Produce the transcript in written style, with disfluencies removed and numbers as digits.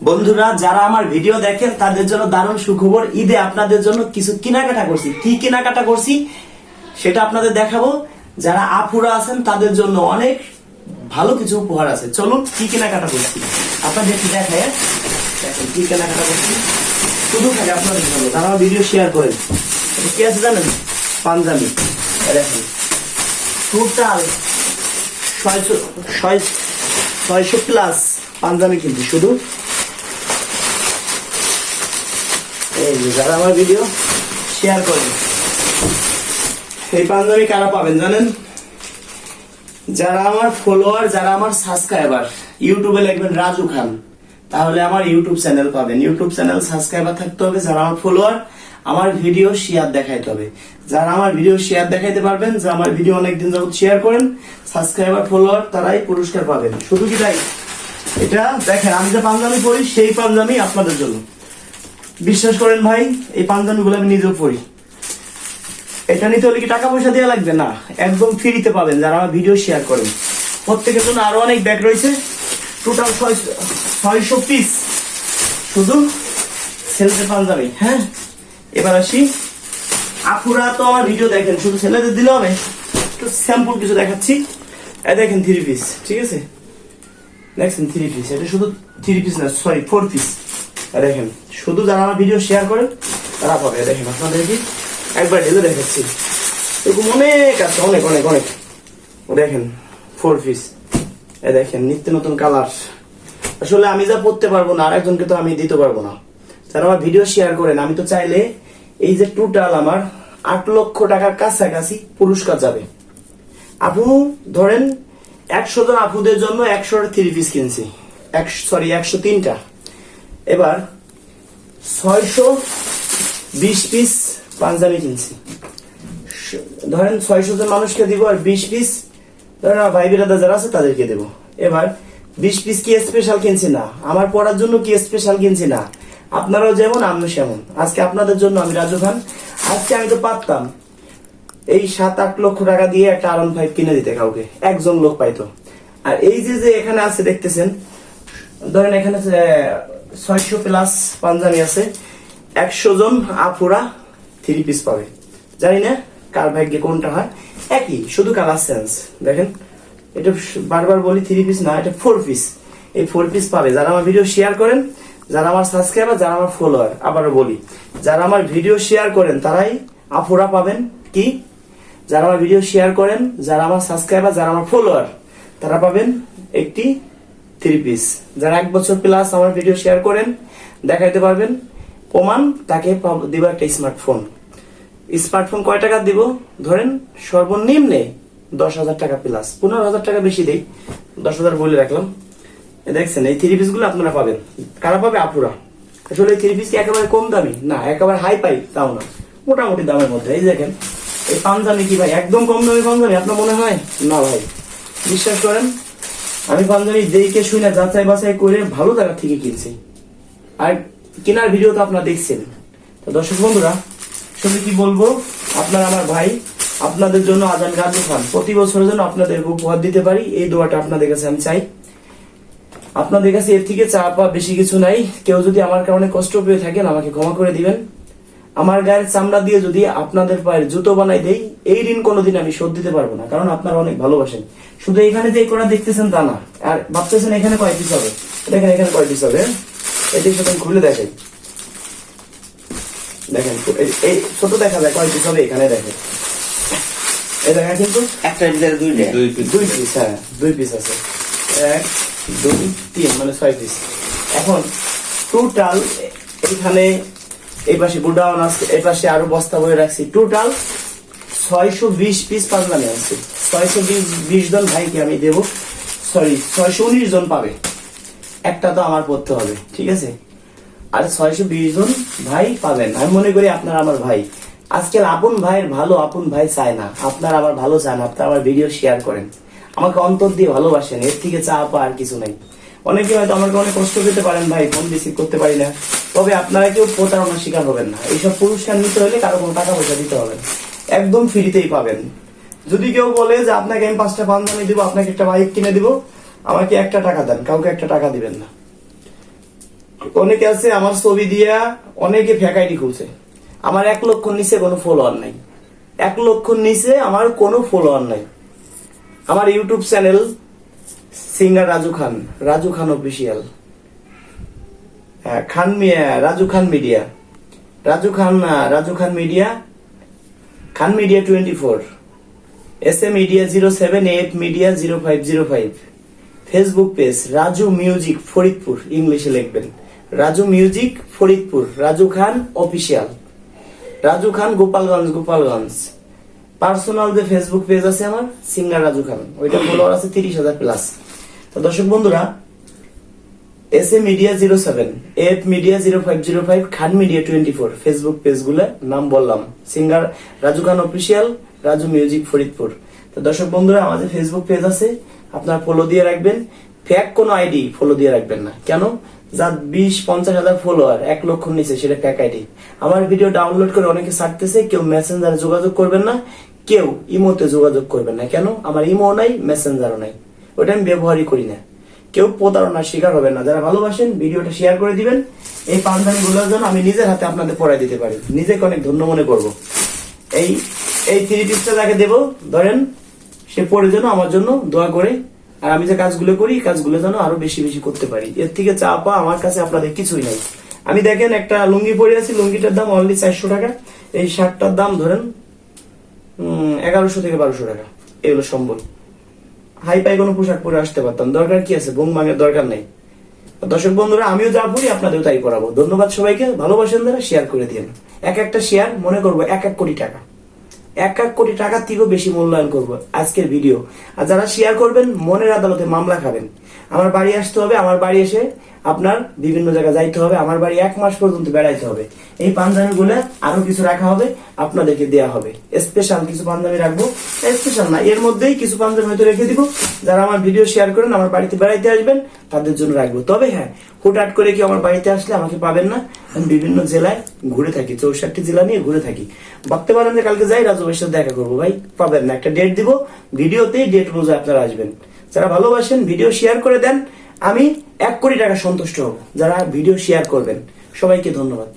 বন্ধুরা যারা আমার ভিডিও দেখেন তাদের জন্য দারুণ সুখবর। ঈদে আপনাদের জন্য কিছু কেনাকাটা করছি। কি কেনাকাটা করছি সেটা আপনাদের দেখাবো। যারা আপুরা আছেন তাদের জন্য অনেক ভালো কিছু উপহার আছে। চলুন কি কেনাকাটা করছি আপনাদের কি দেখায়। দেখেন কি কেনাকাটা করছি, শুধু খালি আপনাদের জন্য। তারা আমার ভিডিও শেয়ার করেন। কি আছে জানেন? পাঞ্জাবি। দেখেন টোটাল 600 প্লাস পাঞ্জাবি কিন্তু শুধু। এই যে যারা আমার ভিডিও শেয়ার করেন, এই পাঞ্জাবি কারা পাবেন জানেন? যারা আমার ফলোয়ার, যারা আমার সাবস্ক্রাইবার। ইউটিউবে লিখবেন রাজু খান, তাহলে আমার ইউটিউব চ্যানেল পাবেন। ইউটিউব চ্যানেল সাবস্ক্রাইবার থাকতে হবে। যারা আমার ফলোয়ার, আমার ভিডিও শেয়ার দেখাইতে হবে। যারা আমার ভিডিও শেয়ার দেখাইতে পারবেন, যে আমার ভিডিও অনেকদিন যাবত শেয়ার করেন, সাবস্ক্রাইবার ফলোয়ার, তারাই পুরস্কার পাবেন। শুধু কি তাই? এটা দেখেন আমি যে পাঞ্জাবি পরি, সেই পাঞ্জাবি আপনাদের জন্য। বিশ্বাস করেন ভাই, এই পাঞ্জাবি গুলো আমি নিজেও পরি। এটা নিতে হলে কি টাকা পয়সা দেওয়া লাগবে না, একদম ফ্রিতে পাবেন যারা আমার ভিডিও শেয়ার করেন। প্রত্যেকের জন্য আরো অনেক ব্যাগ রয়েছে। টোটাল 600 পিস শুধু ছেলেদের পাঞ্জাবি। হ্যাঁ, এবার আসি আপুরা তো আমার ভিডিও দেখেন, শুধু ছেলেদের দিলে হবে। একটু স্যাম্পল কিছু দেখাচ্ছি। দেখেন 3 পিস, ঠিক আছে? দেখছেন 3 পিস, এটা শুধু 3 পিস না, সরি 4 পিস। দেখেন শুধু যারা আমার ভিডিও শেয়ার করেন তারা পাবে। দেখেন আপনাদেরকে একবার ঢেলে দেখাচ্ছি, এরকম অনেক আছে, অনেক অনেক অনেক। দেখেন 4 পিস। দেখেন নিত্য নতুন কালার। আসলে আমি যা পড়তে পারবো না, আরেকজনকে তো আমি দিতে পারবো না। যারা আমার ভিডিও শেয়ার করেন, আমি তো চাইলে এই যে টোটাল আমার 8 লক্ষ টাকার কাছাকাছি পুরস্কার যাবে। আপু ধরেন 100 জন আপুদের জন্য 100টা 3 পিস কিনছি, 103টা। এবার 620 পিস পাঞ্জাবি কিনছি। ধরেন 600 জন মানুষকে দিব, আর 20 পিস ধরেন ভাই বিরাদা যারা আছে তাদেরকে দেবো। এবার 20 পিস কি স্পেশাল কিনছি না, আমার পড়ার জন্য কি স্পেশাল কিনছি না। আপনারাও যেমন আমি সেমন। আজকে আপনাদের জন্য আমি রাজু খান। আজকে আমি তো পারতাম এই 7-8 লক্ষ টাকা দিয়ে একটা R15 কিনে দিতে কাউকে, একজন লোক পাইতো। আর এই যে যে এখানে আছে দেখতেছেন, ধরেন এখানে 600 প্লাস পাঞ্জাবি আছে, 100 জন আপুরা 3 পিস পাবে। জানি না কার ভাগ্যে কোনটা হয়, একই, শুধু কালার চেঞ্জ। দেখেন এটা বারবার বলি 3 পিস না, এটা 4 পিস। এই 4 পিস পাবে যারা আমার ভিডিও শেয়ার করেন, যারা আমার সাবস্ক্রাইবার, যারা আমার ফলোয়ার। আবারও বলি, যারা আমার ভিডিও শেয়ার করেন তারাই আপুরা পাবেন। কি? যারা আমার ভিডিও শেয়ার করেন, যারা আমার সাবস্ক্রাইবার, যারা আমার ফলোয়ার, তারা পাবেন একটি 3 পিস। যারা 1 বছর প্লাস আমার ভিডিও শেয়ার করেন, দেখাইতে পারবেন প্রমাণ, তাকে দিব একটা স্মার্টফোন। স্মার্টফোন কয় টাকা দিব? ধরেন সর্বনিম্নে 10,000 টাকা প্লাস, 15,000 টাকা বেশি দেই, 10,000 বলে রাখলাম। দেখছেন এই 3 পিস গুলো আপনারা পাবেন। কারা পাবে? আপুরা। আসলে এই 3 পিস কি একেবারে কম দামি না, একেবারে হাই পাই তাও না, মোটামুটি দামের মধ্যে। এই দেখেন এই পাঞ্জাবি কি ভাই একদম কম দামি পাঞ্জাবি আপনার মনে হয়? না ভাই, বিশ্বাস করেন আমি পাঞ্জাবি দেখে শুনে যাচাই বাছাই করে ভালো জায়গা থেকে কিনছি। আর কেনার ভিডিও তো আপনারা দেখছেন। তো দর্শক বন্ধুরা, আসলে কি বলবো, আপনারা আমার ভাই, আপনাদের জন্য আজান রাজু খান প্রতি বছরের জন্য আপনাদের উপহার দিতে পারি, এই দোয়াটা আপনাদের কাছে আমি চাই। আপনাদের কাছে এর থেকে চা পাওয়া বেশি কিছু নাই। কেউ যদি আমার কারণে কষ্ট পেয়ে থাকেন, আমাকে ক্ষমা করে দিবেন। আমার গায়ের চামড়া দিয়ে যদি আপনাদের পায়ের জুতো বানাই দেই, এই ঋণ কোনোদিন আমি শোধ দিতে পারবো না, কারণ আপনারা অনেক ভালোবাসেন। শুধু এখানে যে করা দেখতেছেন তা না, আর ভাবতেছেন এখানে কয় পিস হবে। দেখেন এখানে কয় পিস হবে, এটির সাথে খুলে দেখেন। দেখেন এই ছোট দেখা যায় কয় পিস হবে, এখানে দেখেন। এই দেখা কিন্তু একটা ভিতরে 2 পিস। হ্যাঁ 2 পিস আছে, 1 2 3 মানে 6 পিস। এখন টোটাল এখানে এই পাশে গোডাউন আছে, এই পাশে আরো বস্তা বয়ে রাখছি। টোটাল 620 পিস পাঞ্জাবি আছে। 620 জন ভাইকে আমি দেব, সরি 619 জন পাবে। একটা তো আমার পড়তে হবে, ঠিক আছে? আর 620 জন ভাই পাবেন। আমি মনে করি আপনারা আমার ভাই। আজকাল আপন ভাইয়ের ভালো আপন ভাই চায় না, আপনারা আমার ভালো চান, আপনারা আমার ভিডিও শেয়ার করেন, আমাকে অন্তর দিয়ে ভালোবাসেন। এর থেকে চা পাওয়া আর কিছু নাই। অনেকে হয়তো আমাকে অনেক কষ্ট পেতে পারেন ভাই, ফোন রিসিভ করতে পারি না, তবে আপনারা কেউ প্রতারণার শিকার হবেন না। এইসব পুরস্কার নিতে হলে কারো কোনো টাকা পয়সা দিতে হবে না, একদম ফ্রিতেই পাবেন। যদি কেউ বলে যে আপনাকে আমি 5টা পাঞ্জাবি দিব, আপনাকে একটা বাইক কিনে দিব, আমাকে 1টা টাকা দেন, কাউকে 1টা টাকা দিবেন না। অনেকে আছে আমার ছবি দিয়া অনেকে ফেক আইডি খুলছে। আমার 1 লক্ষ নিচে কোনো ফলোয়ার নাই, 1 লক্ষ নিচে আমার কোনো ফলোয়ার নাই। আমার YouTube channel singer Raju Khan official, Khan Miah, Raju Khan media, Khan media 24, S A media 078 media 0505, Facebook page Raju music Faridpur, ইংলিশে লিখবেন Raju music Faridpur, Raju Khan official, Raju Khan Gopalganj. Personal যে ফেসবুক পেজ আছে আমার সিঙ্গার রাজু খান, ওইটা ফলোয়ার আছে 30,000 প্লাস। তো দর্শক বন্ধুরা, S A media 07, F media 0505, Khan media 24 Facebook পেজগুলো নাম বললাম, singer Raju Khan official, Raju music Faridpur. তো দর্শক বন্ধুরা, আমাদের ফেসবুক পেজ আছে, আপনারা ফলো দিয়ে রাখবেন। ফেক কোনো আইডি ফলো দিয়ে রাখবেন না। কেন? যার 20-50 হাজার ফলোয়ার 1 লক্ষ নিচে, সেটা ফেক আইডি। আমার ভিডিও ডাউনলোড করে অনেকে ছাড়তেছে। কেউ মেসেঞ্জারে যোগাযোগ করবেন না, কেউ ইমোতে যোগাযোগ করবেন না। কেন? আমার ইমো নাই, মেসেঞ্জারও নাই, ওটা আমি ব্যবহারই করি না। কেউ প্রতারণার শিকার হবেন না। যারা ভালোবাসেন ভিডিওটা শেয়ার করে দিবেন। এই পাঞ্জাবিগুলোর জন্য আমি নিজের হাতে আপনাদের পরাই দিতে পারি, নিজেকে অনেক ধন্য মনে করব। এই 3 পিসটা যাকে দেবো, ধরেন সে পরে যেন আমার জন্য দোয়া করে, আর আমি যে কাজগুলো করি কাজগুলো যেন আরো বেশি বেশি করতে পারি। এর থেকে চাপা আমার কাছে আপনাদের কিছুই নাই। আমি দেখেন একটা লুঙ্গি পরে আছি, লুঙ্গিটার দাম অনলি 400 টাকা। এই শার্টটার দাম ধরেন 1100 থেকে 1200 টাকা। এগুলো সম্বল। হাই পাই কোনো পোশাক পরে আসতে পারতাম, দরকার কি আছে? বুং ভাঙের দরকার নাই। দর্শক বন্ধুরা, আমিও যা পড়ি আপনাদেরও তাই পড়াবো। ধন্যবাদ সবাইকে। ভালোবাসেন যারা, শেয়ার করে দিন। একটা শেয়ার মনে করবো 1 কোটি টাকা, 1 কোটি টাকার থেকেও বেশি মূল্যায়ন করবো আজকের ভিডিও। আর যারা শেয়ার করবেন, মনের আদালতে মামলা খাবেন। আমার বাড়ি আসতে হবে, আমার বাড়ি এসে আপনার বিভিন্ন জায়গায় যাইতে হবে, আমার বাড়ি 1 মাস পর্যন্ত বেড়াইতে হবে। এই পাঞ্জাবি গুলো আরো কিছু রাখা হবে, আপনাদেরকে দেয়া হবে। স্পেশাল কিছু পাঞ্জাবি রাখবো, স্পেশাল না, এর মধ্যেই কিছু পাঞ্জাবি হয়তো রেখে দিব। যারা আমার ভিডিও শেয়ার করেন, আমার বাড়িতে বেড়াইতে আসবেন, তাদের জন্য রাখবো। তবে হ্যাঁ, হুটহাট করে কি আমার বাড়িতে আসলে আমাকে পাবেন না। আমি বিভিন্ন জেলায় ঘুরে থাকি, 64 জেলা নিয়ে ঘুরে থাকি। ভাবতে পারেন যে কালকে যাই রাজু ভাইয়ের সাথে দেখা করবো, ভাই পাবেন না। একটা ডেট দিব, ভিডিওতেই ডেট অনুযায়ী আপনারা আসবেন। যারা ভালোবাসেন ভিডিও শেয়ার করে দেন, আমি 1 কোটি টাকা সন্তুষ্ট হব যারা ভিডিও শেয়ার করবেন। সবাইকে ধন্যবাদ।